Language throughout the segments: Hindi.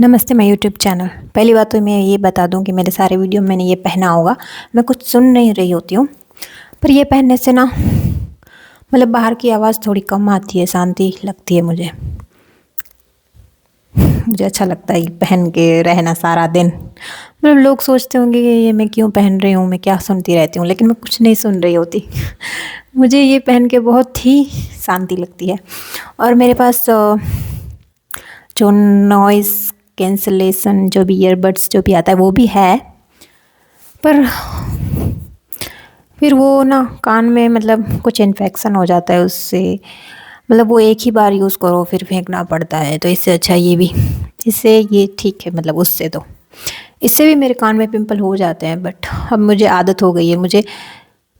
नमस्ते माय यूट्यूब चैनल। पहली बात तो मैं ये बता दूं कि मेरे सारे वीडियो में मैंने ये पहना होगा, मैं कुछ सुन नहीं रही होती हूँ, पर ये पहनने से ना मतलब बाहर की आवाज़ थोड़ी कम आती है, शांति लगती है मुझे। मुझे अच्छा लगता है ये पहन के रहना सारा दिन। मतलब लोग सोचते होंगे कि ये मैं क्यों पहन रही हूँ, मैं क्या सुनती रहती हूँ, लेकिन मैं कुछ नहीं सुन रही होती। मुझे ये पहन के बहुत ही शांति लगती है। और मेरे पास जो नॉइज़ कैंसलेशन जो भी ईयरबड्स जो भी आता है वो भी है, पर फिर वो ना कान में मतलब कुछ इन्फेक्शन हो जाता है उससे। मतलब वो एक ही बार यूज़ करो फिर फेंकना पड़ता है, तो इससे अच्छा इससे ये ठीक है। मतलब उससे तो इससे भी मेरे कान में पिंपल हो जाते हैं, बट अब मुझे आदत हो गई है। मुझे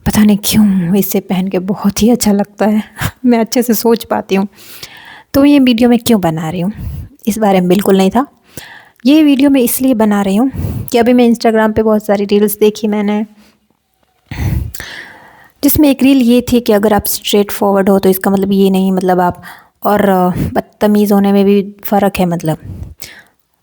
पता नहीं क्यों इससे पहन के बहुत ही अच्छा लगता है। मैं अच्छे से सोच पाती हूँ। तो ये वीडियो मैं क्यों बना रही हूँ, इस बारे में बिल्कुल नहीं था। ये वीडियो मैं इसलिए बना रही हूँ कि अभी मैं इंस्टाग्राम पे बहुत सारी रील्स देखी मैंने, जिसमें एक रील ये थी कि अगर आप स्ट्रेट फॉरवर्ड हो तो इसका मतलब ये नहीं, मतलब आप और बदतमीज़ होने में भी फ़र्क है। मतलब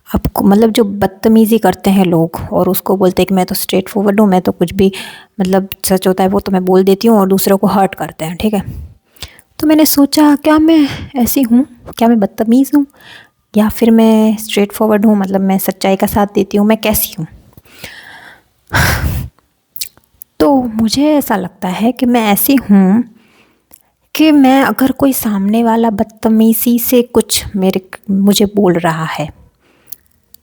आपको मतलब जो बदतमीज़ी करते हैं लोग और उसको बोलते हैं कि मैं तो स्ट्रेट फॉरवर्ड हूँ, मैं तो कुछ भी मतलब सच होता है वो तो मैं बोल देती हूँ, और दूसरों को हर्ट करते हैं, ठीक है। तो मैंने सोचा क्या मैं ऐसी हूँ, क्या मैं बदतमीज़ हूँ, या फिर मैं स्ट्रेट फॉरवर्ड हूँ, मतलब मैं सच्चाई का साथ देती हूँ, मैं कैसी हूँ। तो मुझे ऐसा लगता है कि मैं ऐसी हूँ कि मैं अगर कोई सामने वाला बदतमीज़ी से कुछ मुझे बोल रहा है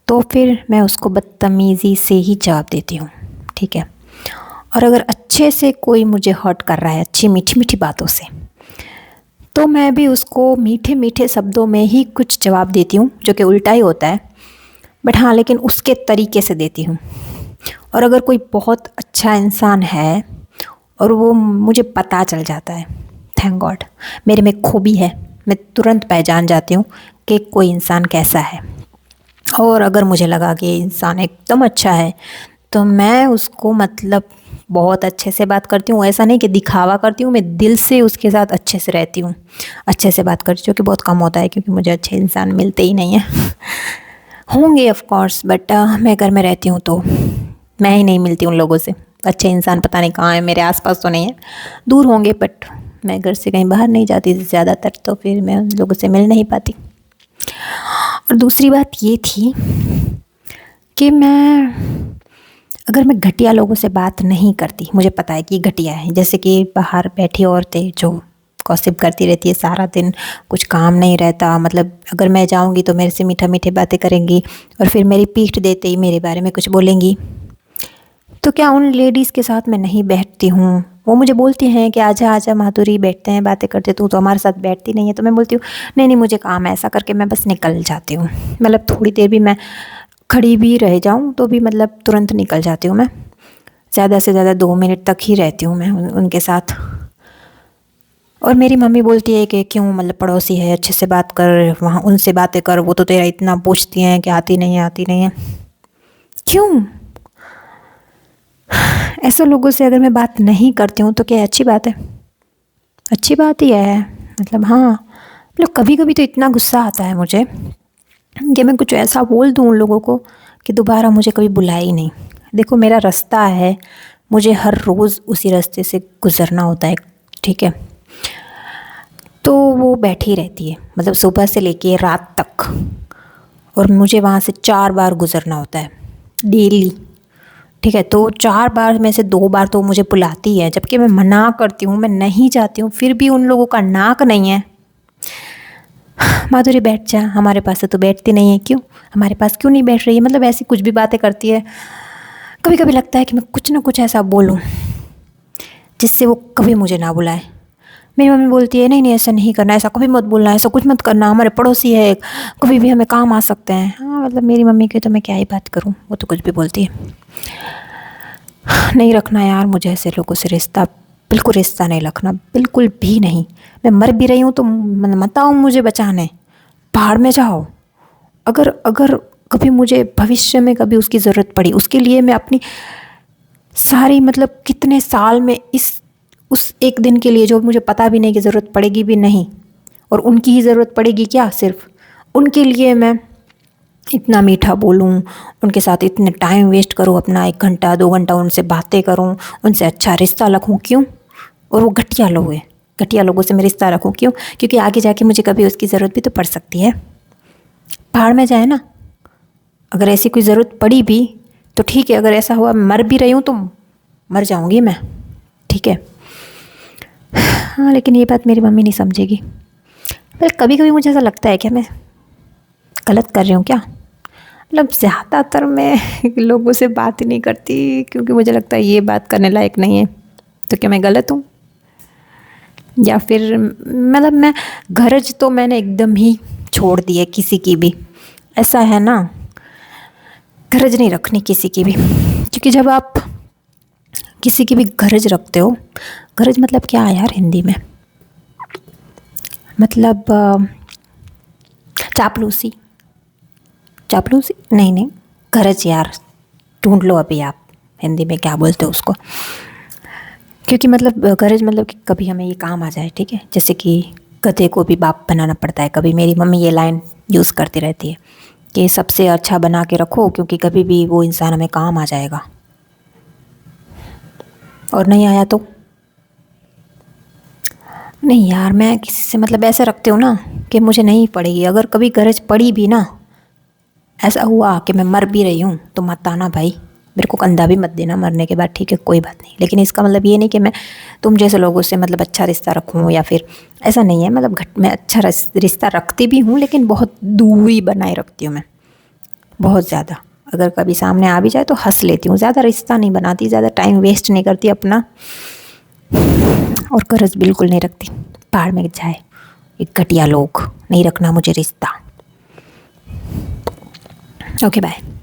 तो फिर मैं उसको बदतमीज़ी से ही जवाब देती हूँ, ठीक है। और अगर अच्छे से कोई मुझे हर्ट कर रहा है अच्छी मीठी मीठी बातों से, तो मैं भी उसको मीठे मीठे शब्दों में ही कुछ जवाब देती हूँ, जो कि उल्टा ही होता है, बट हाँ लेकिन उसके तरीके से देती हूँ। और अगर कोई बहुत अच्छा इंसान है और वो मुझे पता चल जाता है, थैंक गॉड मेरे में खूबी है, मैं तुरंत पहचान जाती हूँ कि कोई इंसान कैसा है। और अगर मुझे लगा कि इंसान एकदम अच्छा है तो मैं उसको मतलब बहुत अच्छे से बात करती हूँ। ऐसा नहीं कि दिखावा करती हूँ, मैं दिल से उसके साथ अच्छे से रहती हूँ, अच्छे से बात करती हूँ, जो कि बहुत कम होता है क्योंकि मुझे अच्छे इंसान मिलते ही नहीं हैं। होंगे ऑफ कोर्स, बट मैं घर में रहती हूँ तो मैं ही नहीं मिलती उन लोगों से। अच्छे इंसान पता नहीं कहाँ हैं, मेरे आसपास तो नहीं है, दूर होंगे, बट मैं घर से कहीं बाहर नहीं जाती ज़्यादातर, तो फिर मैं उन लोगों से मिल नहीं पाती। और दूसरी बात ये थी कि अगर मैं घटिया लोगों से बात नहीं करती, मुझे पता है कि घटिया है, जैसे कि बाहर बैठी औरतें जो गॉसिप करती रहती है सारा दिन, कुछ काम नहीं रहता। मतलब अगर मैं जाऊंगी तो मेरे से मीठा मीठे बातें करेंगी और फिर मेरी पीठ देते ही मेरे बारे में कुछ बोलेंगी। तो क्या उन लेडीज़ के साथ मैं नहीं बैठती हूँ? वो मुझे बोलती हैं कि आजा आजा माधुरी, बैठते हैं बातें करते, तू तो हमारे साथ बैठती नहीं है। तो मैं बोलती हूँ नहीं नहीं मुझे काम है, ऐसा करके मैं बस निकल जाती हूँ। मतलब थोड़ी देर भी मैं खड़ी भी रह जाऊँ तो भी मतलब तुरंत निकल जाती हूँ मैं। ज़्यादा से ज़्यादा 2 मिनट तक ही रहती हूँ मैं उनके साथ। और मेरी मम्मी बोलती है कि क्यों, मतलब पड़ोसी है अच्छे से बात कर, वहाँ उनसे बातें कर, वो तो तेरा इतना पूछती हैं कि आती नहीं है आती नहीं है। क्यों? ऐसे लोगों से अगर मैं बात नहीं करती हूँ तो क्या अच्छी बात है? अच्छी बात ही है। मतलब हाँ, मतलब कभी कभी तो इतना गुस्सा आता है मुझे कि मैं कुछ ऐसा बोल दूँ उन लोगों को कि दोबारा मुझे कभी बुलाए ही नहीं। देखो मेरा रास्ता है, मुझे हर रोज़ उसी रास्ते से गुज़रना होता है, ठीक है। तो वो बैठी रहती है मतलब सुबह से लेके रात तक, और मुझे वहाँ से 4 बार गुज़रना होता है डेली, ठीक है। तो 4 बार में से 2 बार तो मुझे बुलाती है, जबकि मैं मना करती हूँ, मैं नहीं चाहती हूँ, फिर भी उन लोगों का नाक नहीं है। माधुरी बैठ जा, हमारे पास से तो बैठती नहीं है, क्यों हमारे पास क्यों नहीं बैठ रही है? मतलब ऐसी कुछ भी बातें करती है। कभी कभी लगता है कि मैं कुछ ना कुछ ऐसा बोलूँ जिससे वो कभी मुझे ना बुलाए। मेरी मम्मी बोलती है नहीं नहीं ऐसा नहीं करना, ऐसा कभी मत बोलना, ऐसा कुछ मत करना, हमारे पड़ोसी है, कभी भी हमें काम आ सकते हैं। हाँ मतलब मेरी मम्मी की तो मैं क्या ही बात करूँ, वो तो कुछ भी बोलती है। नहीं रखना यार मुझे ऐसे लोगों से रिश्ता, बिल्कुल रिश्ता नहीं रखना, बिल्कुल भी नहीं। मैं मर भी रही हूँ तो मत आओ मुझे बचाने, बाहर में जाओ। अगर अगर कभी मुझे भविष्य में कभी उसकी ज़रूरत पड़ी, उसके लिए मैं अपनी सारी मतलब कितने साल में उस एक दिन के लिए जो मुझे पता भी नहीं कि ज़रूरत पड़ेगी भी नहीं, और उनकी ही ज़रूरत पड़ेगी क्या, सिर्फ उनके लिए मैं इतना मीठा बोलूं, उनके साथ इतने टाइम वेस्ट करूं अपना, 1 घंटा 2 घंटा उनसे बातें करूं, उनसे अच्छा रिश्ता रखूं, क्यों? और वो घटिया लोग हैं, घटिया लोगों से मैं रिश्ता रखूं, क्यों? क्योंकि आगे जाके मुझे कभी उसकी ज़रूरत भी तो पड़ सकती है। पहाड़ में जाए ना, अगर ऐसी कोई ज़रूरत पड़ी भी तो ठीक है, अगर ऐसा हुआ मर भी रही हूँ तो मर जाऊँगी मैं, ठीक है। हाँ, लेकिन ये बात मेरी मम्मी नहीं समझेगी। पर कभी कभी मुझे ऐसा लगता है, क्या मैं गलत कर रही हूँ क्या? मतलब ज़्यादातर मैं लोगों से बात ही नहीं करती, क्योंकि मुझे लगता है ये बात करने लायक नहीं है। तो क्या मैं गलत हूँ? या फिर मतलब मैं गरज तो मैंने एकदम ही छोड़ दी है किसी की भी, ऐसा है ना, गरज नहीं रखनी किसी की भी। क्योंकि जब आप किसी की भी गरज रखते हो, गरज मतलब क्या है यार हिंदी में? मतलब चापलूसी, चापलूसी नहीं नहीं, गरज यार, ढूंढ लो अभी आप हिंदी में क्या बोलते हो उसको। क्योंकि मतलब गरज मतलब कि कभी हमें ये काम आ जाए, ठीक है। जैसे कि गधे को भी बाप बनाना पड़ता है, कभी मेरी मम्मी ये लाइन यूज़ करती रहती है कि सबसे अच्छा बना के रखो, क्योंकि कभी भी वो इंसान हमें काम आ जाएगा, और नहीं आया तो नहीं यार। मैं किसी से मतलब ऐसे रखती हूँ ना कि मुझे नहीं पड़ेगी, अगर कभी गरज पड़ी भी ना, ऐसा हुआ कि मैं मर भी रही हूँ, तो मत आना भाई, मेरे को कंधा भी मत देना मरने के बाद, ठीक है, कोई बात नहीं। लेकिन इसका मतलब ये नहीं कि मैं तुम जैसे लोगों से मतलब अच्छा रिश्ता रखूँ, या फिर ऐसा नहीं है। मतलब मैं अच्छा रिश्ता रखती भी हूँ, लेकिन बहुत दूरी बनाए रखती हूँ मैं, बहुत ज़्यादा। अगर कभी सामने आ भी जाए तो हंस लेती हूँ, ज़्यादा रिश्ता नहीं बनाती, ज़्यादा टाइम वेस्ट नहीं करती अपना, और गरज बिल्कुल नहीं रखती। पहाड़ में जाए एक घटिया लोग, नहीं रखना मुझे रिश्ता। Okay bye.